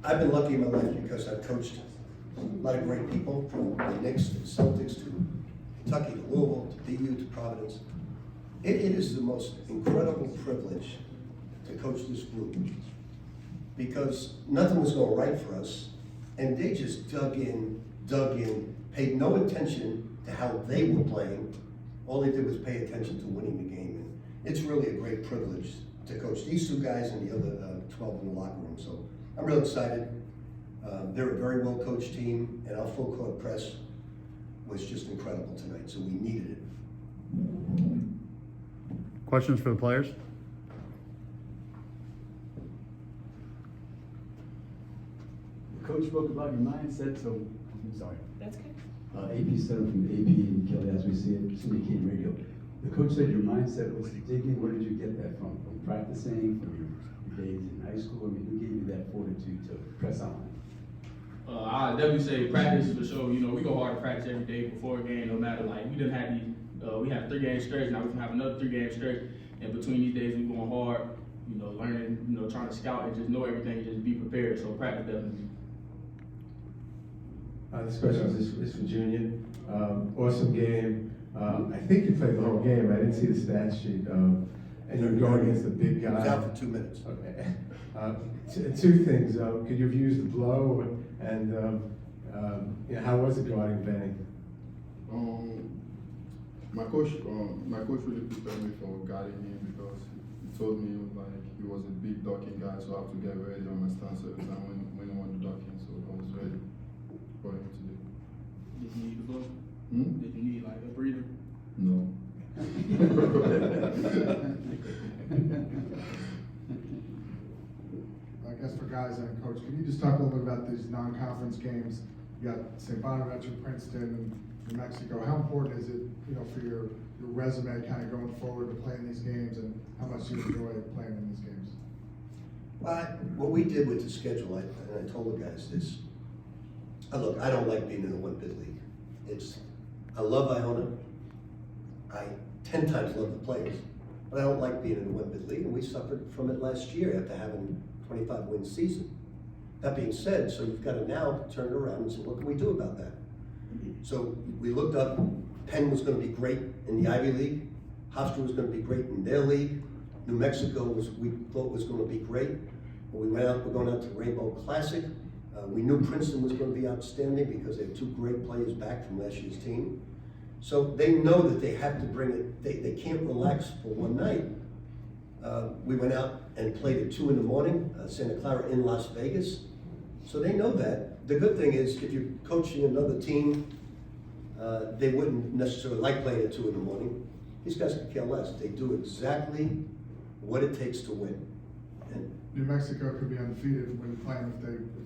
I've been lucky in my life because I've coached a lot of great people, from the Knicks to the Celtics to Kentucky to Louisville to BU to Providence. It is the most incredible privilege to coach this group because nothing was going right for us, and they just dug in, paid no attention to how they were playing. All they did was pay attention to winning the game. And it's really a great privilege to coach these two guys and the other 12 in the locker room. So I'm real excited. They're a very well coached team, and our full court press was just incredible tonight, so we needed it. Questions for the players? The coach spoke about your mindset, so I'm sorry. That's good. AP Center from AP and Kelly, as we see it, syndicated radio. The coach said your mindset was to dig in. Where did you get that from? From practicing, from your days in high school? I mean, who gave you that fortitude to press on? I definitely say practice for sure. You know, we go hard to practice every day before a game, no matter like we didn't have these. We have 3 game stretch. Now we can have another 3 game stretch. And between these days, we going hard. You know, learning. You know, trying to scout and just know everything. Just be prepared. So practice definitely. This question is for Junior. Awesome game. I think you played the whole game. I didn't see the stat sheet. And you were going against the big guy. He was out for 2 minutes. Okay. Two things. Could you have used the blow? And you know, how was it guarding Benny? My coach really prepared me for guarding him because he told me like he was a big ducking guy, so I have to get ready on my stance every time when he wanted ducking. So I was ready for him today. Did you need the book? Did you need like a breather? No. I guess for guys and coach, can you just talk a little bit about these non-conference games? You got St. Bonaventure, Princeton, and New Mexico. How important is it, you know, for your resume kind of going forward to playing these games, and how much do you enjoy playing in these games? What we did with the schedule, and I told the guys this, look, I don't like being in the one bid league. I love Iona. I 10 times love the players, but I don't like being in the one bid league, and we suffered from it last year after having 25 win season. That being said, so you've got to now turn it around and say, what can we do about that? So we looked up, Penn was going to be great in the Ivy League, Hofstra was going to be great in their league, New Mexico we thought was going to be great. When we went out, we're going out to Rainbow Classic. We knew Princeton was going to be outstanding because they have 2 great players back from last year's team. So they know that they have to bring it, they can't relax for one night. We went out and played at 2 in the morning, Santa Clara in Las Vegas. So they know that. The good thing is if you're coaching another team, they wouldn't necessarily like playing at 2 in the morning. These guys could care less. They do exactly what it takes to win. And New Mexico could be undefeated when you're playing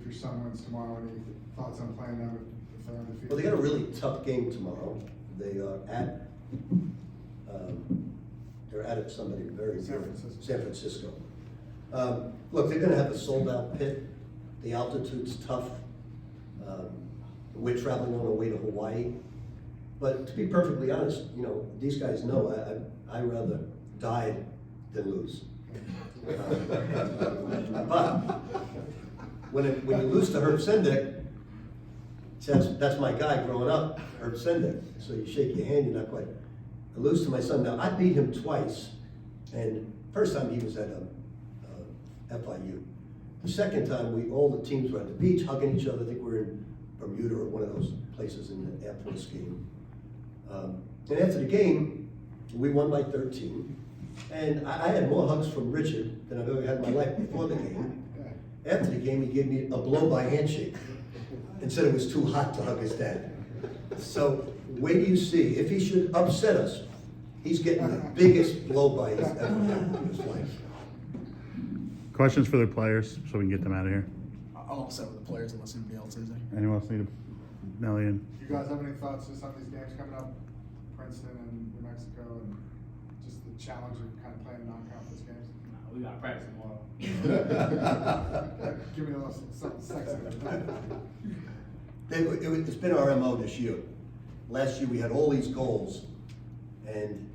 if your son wins tomorrow. Any thoughts on playing them if they're undefeated? well, they got a really tough game tomorrow. They are at, somebody very San good, Francisco. San Francisco. Look, they're gonna have a sold out pit. The altitude's tough. We're traveling on our way to Hawaii. But to be perfectly honest, you know, these guys know I rather die than lose. But when you lose to Herb Sendek, that's my guy growing up, Herb Sendek. So you shake your hand, you're not quite. I lose to my son. Now, I beat him twice, and first time he was at FIU. The second time, all the teams were at the beach hugging each other. I think we were in Bermuda or one of those places in the Air Force game. And after the game, we won by 13. And I had more hugs from Richard than I've ever had in my life before the game. After the game, he gave me a blow-by handshake and said it was too hot to hug his dad. So wait till you see, if he should upset us, he's getting the biggest blow-by he's ever had in his life. Questions for the players, so we can get them out of here. I'm all set with the players unless anybody else is there. Anyone else need a million? Do you guys have any thoughts just on these games coming up, Princeton and New Mexico, and just the challenge of kind of playing non-conference games? Nah, we got practice tomorrow. Give me a little something sexy. It's been our MO this year. Last year we had all these goals and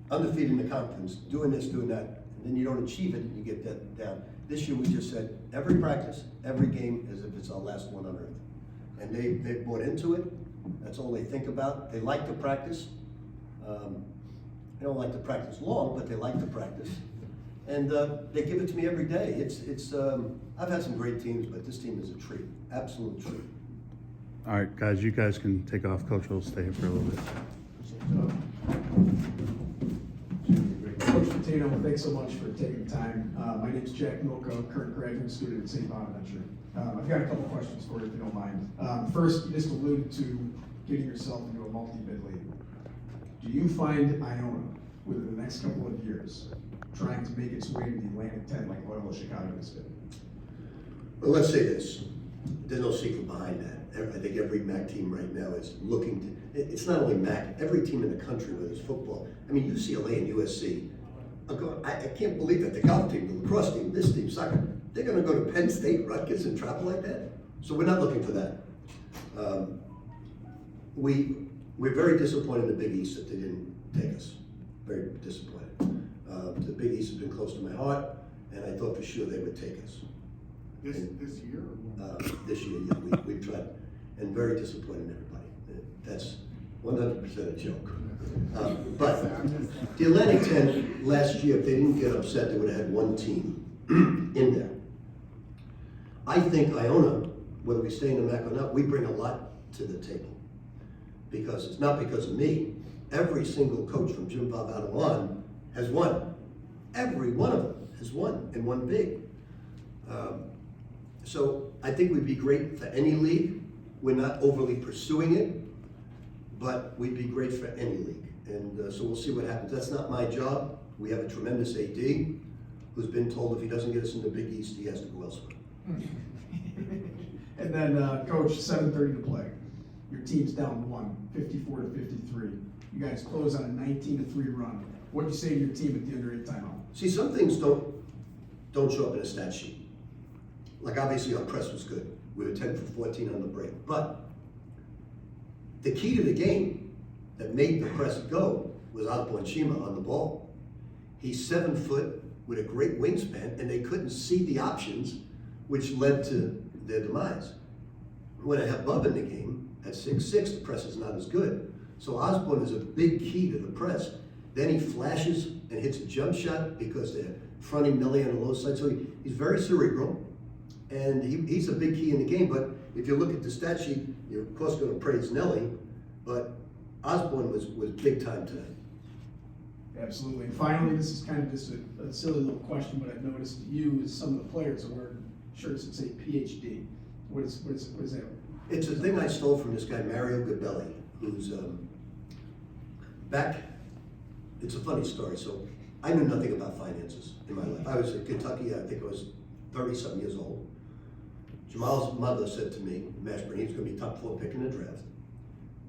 undefeated in the conference, doing this, doing that, and then you don't achieve it and you get that down. This year, we just said, every practice, every game, as if it's our last one on earth. And they've bought into it. That's all they think about. They like to practice. They don't like to practice long, but they like to practice. And they give it to me every day. I've had some great teams, but this team is a treat, absolute treat. All right, guys, you guys can take off. Coach will stay here for a little bit. Coach Patino, thanks so much for taking the time. My name's Jack Milko, current graduate student at St. Bonaventure. I've got a couple questions for you, if you don't mind. First, you just alluded to getting yourself into a multi-bid league. Do you find Iona, within the next couple of years, trying to make its way to the Atlantic 10 like Loyola Chicago has been? Well, let's say this. There's no secret behind that. I think every MAC team right now is looking to, it's not only MAC, every team in the country, whether it's football. I mean, UCLA and USC, I can't believe that the golf team, the lacrosse team, this team, soccer, they're gonna go to Penn State, Rutgers, and travel like that? So we're not looking for that. We're very disappointed in the Big East that they didn't take us. Very disappointed. The Big East has been close to my heart, and I thought for sure they would take us. This year? Or This year, yeah, we've tried, and very disappointed in everybody. That's 100% a joke. But the Atlantic 10 last year, if they didn't get upset, they would have had one team in there. I think Iona, whether we stay in the MAC or not, we bring a lot to the table. Because it's not because of me. Every single coach from Jim Bob out on has won. Every one of them has won, and won big. So I think we'd be great for any league. We're not overly pursuing it, but we'd be great for any league. And so we'll see what happens. That's not my job. We have a tremendous AD who's been told if he doesn't get us in the Big East, he has to go elsewhere. And then, Coach, 7:30 to play. Your team's down 1, 54-53. You guys close on a 19-3 run. What'd you say to your team at the under 8 timeout? See, some things don't show up in a stat sheet. Like obviously our press was good. We were 10 for 14 on the break. But the key to the game that made the press go was Osborne Shima on the ball. He's 7 foot with a great wingspan, and they couldn't see the options, which led to their demise. When I have Bub in the game at 6'6", the press is not as good. So Osborne is a big key to the press. Then he flashes and hits a jump shot because they're fronting Nelly on the low side. So he's very cerebral, and he's a big key in the game. But if you look at the stat sheet, you're of course going to praise Nelly, but Osborne was big time today. Absolutely. And finally, this is kind of just a silly little question, but I've noticed you, as some of the players, are wearing shirts that say PhD. What is that? It's a thing I stole from this guy, Mario Gabelli, who's back. It's a funny story. So I knew nothing about finances in my life. I was in Kentucky, I think I was 30-something years old. Jamal's mother said to me, Mashburn, he was going to be top 4 pick in the draft.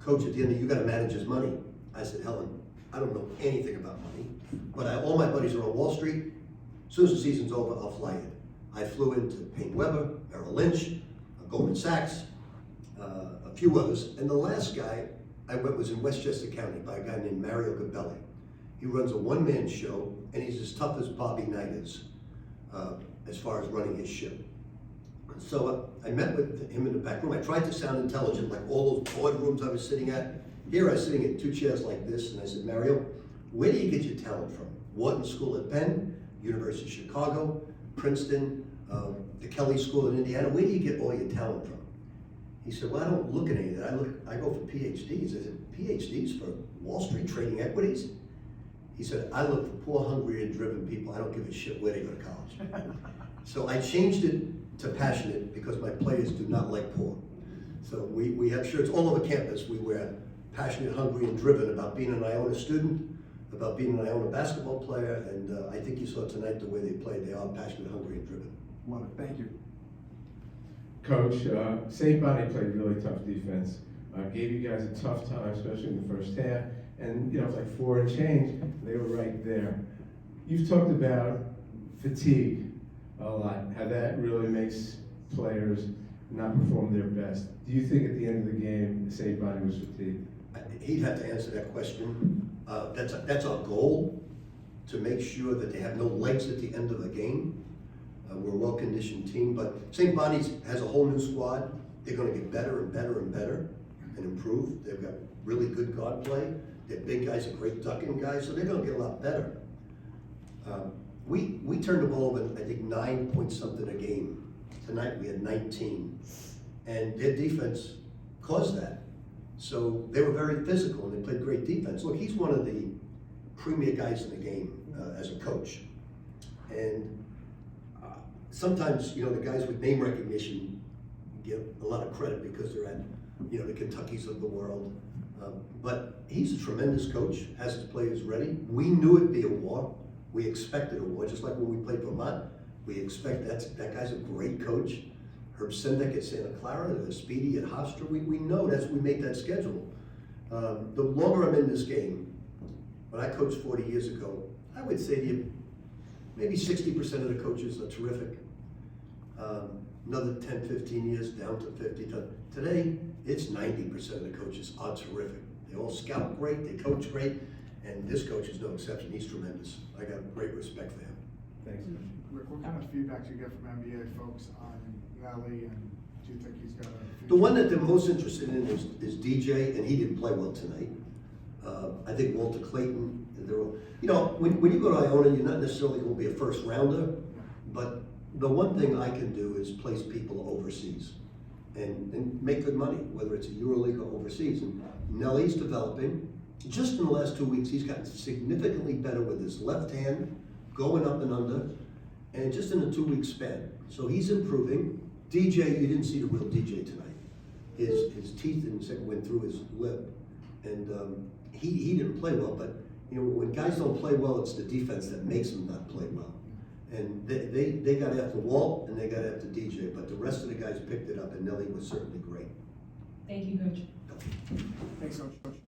Coach, at the end, you got to manage his money. I said, Helen, I don't know anything about money, but all my buddies are on Wall Street. As soon as the season's over, I'll fly in. I flew into Payne Weber, Merrill Lynch, Goldman Sachs, a few others. And the last guy I went was in Westchester County by a guy named Mario Gabelli. He runs a one-man show, and he's as tough as Bobby Knight is, as far as running his ship. So I met with him in the back room. I tried to sound intelligent, like all those boardrooms I was sitting at. Here I was sitting in 2 chairs like this, and I said, Mario, where do you get your talent from? Wharton School at Penn, University of Chicago, Princeton, the Kelly School in Indiana. Where do you get all your talent from? He said, well, I don't look at any of that. I go for PhDs. I said, PhDs for Wall Street trading equities? He said, I look for poor, hungry, and driven people. I don't give a shit where they go to college. So I changed it to passionate because my players do not like poor. So we have shirts all over campus. We wear passionate, hungry, and driven about being an Iona student, about being an Iona basketball player, and I think you saw tonight the way they played. They are passionate, hungry, and driven. Love it. Thank you. Coach, St. Bonnie played really tough defense. Gave you guys a tough time, especially in the first half. And, you know, it was like 4 and change. They were right there. You've talked about fatigue a lot, how that really makes players not perform their best. Do you think at the end of the game, St. Bonnie was fatigued? He'd have to answer that question. That's our goal, to make sure that they have no legs at the end of the game. We're a well-conditioned team, but St. Bonnie's has a whole new squad. They're gonna get better and better and better and improve. They've got really good guard play. Their big guys are great ducking guys, so they're gonna get a lot better. We turned the ball over, I think, 9 point something a game. Tonight we had 19, and their defense caused that. So they were very physical and they played great defense. Look, he's one of the premier guys in the game as a coach. And sometimes, you know, the guys with name recognition get a lot of credit because they're at, you know, the Kentuckys of the world. But he's a tremendous coach, has his players ready. We knew it'd be a war. We expected a war, just like when we played Vermont. We expect that guy's a great coach. Herb Sendek at Santa Clara, Speedy at Hofstra. We know we make that schedule. The longer I'm in this game, when I coached 40 years ago, I would say to you, maybe 60% of the coaches are terrific. Another 10, 15 years down to 50. Today, it's 90% of the coaches are terrific. They all scout great, they coach great, and this coach is no exception. He's tremendous. I got great respect for him. Thanks. Rick, what kind of feedback do you get from MBA folks on Nelly, and do you think he's got a? The one that they're most interested in is DJ, and he didn't play well tonight. I think Walter Clayton, they're all, you know, when you go to Iona, you're not necessarily going to be a first rounder, but the one thing I can do is place people overseas and make good money, whether it's a EuroLeague or overseas. And Nelly's developing. Just in the last 2 weeks, he's gotten significantly better with his left hand, going up and under, and just in a 2-week span. So he's improving. DJ, you didn't see the real DJ tonight. His teeth went through his lip, and he didn't play well. But you know, when guys don't play well, it's the defense that makes them not play well. And they got after Walt and they got after DJ, but the rest of the guys picked it up, and Nelly was certainly great. Thank you, Coach. Thanks, Coach.